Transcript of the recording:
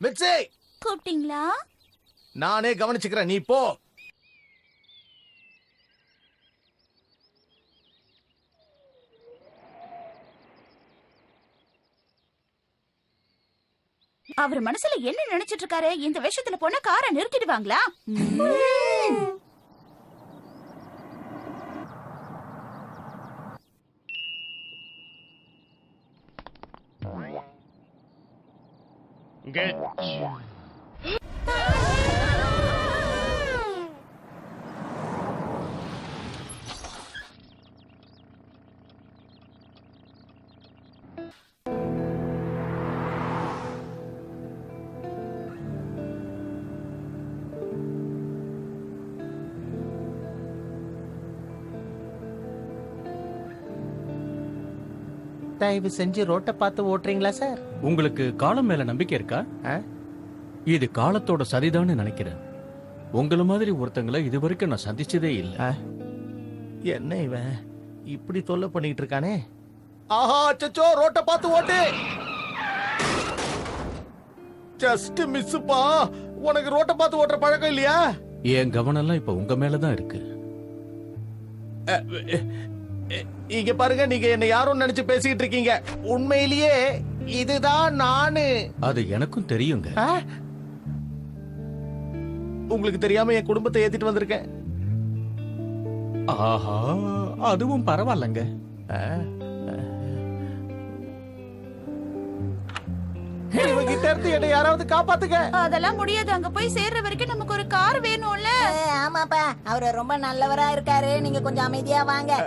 மிட்சி, கூப்பிட்டீங்களா? நானே கவனிச்சுக்கிறேன், நீ போ. அவர் மனசுல என்ன நினைச்சிட்டு இருக்காரு? இந்த விஷயத்துல போனா காரை நிறுத்திடுவாங்களா? தயவு செஞ்சு ரோட்டை பார்த்து ஓட்டுறீங்களா சார்? உங்களுக்கு காலம் மேல நம்பிக்கை இருக்கா? இது காலத்தோட சரிதான்னு நினைக்கிறேன். உங்கள மாதிரி ஒருத்தங்களை இதுவரைக்கும் நான் சந்திச்சதே இல்ல. என்ன இவன் இப்படி தொல்லை பண்ணிட்டு இருக்கானே? ஆஹா, அச்சச்சோ, ரோட்டை பார்த்து ஓட்டு. ஜஸ்ட் மிஸ்ஸுப்பா. உனக்கு ரோட்டை பார்த்து ஓட்டுற பழக்கம் இல்லையா? என் கவனம் எல்லாம் இப்ப உங்க மேலதான் இருக்கு. இங்க பாருங்க, நீங்க என்ன யாரும் நினைச்சு பேசிக்கிட்டு இருக்கீங்க. உண்மையிலேயே இதுதான் நானு. அது எனக்கும் தெரியுங்க. உங்களுக்கு தெரியாம என் குடும்பத்தை ஏத்திட்டு வந்திருக்கேன். ஆஹா, அதுவும் பரவாயில்லங்க. இவங்கிட்ட இருந்து என்ன யாராவது காப்பாத்துங்க. அதெல்லாம் முடியாது. அங்க போய் சேர்ற வரைக்கும் நமக்கு ஒரு கார் வேணும்ல. ஆமாப்பா, அவரு ரொம்ப நல்லவரா இருக்காரு. நீங்க கொஞ்சம் அமைதியா வாங்க.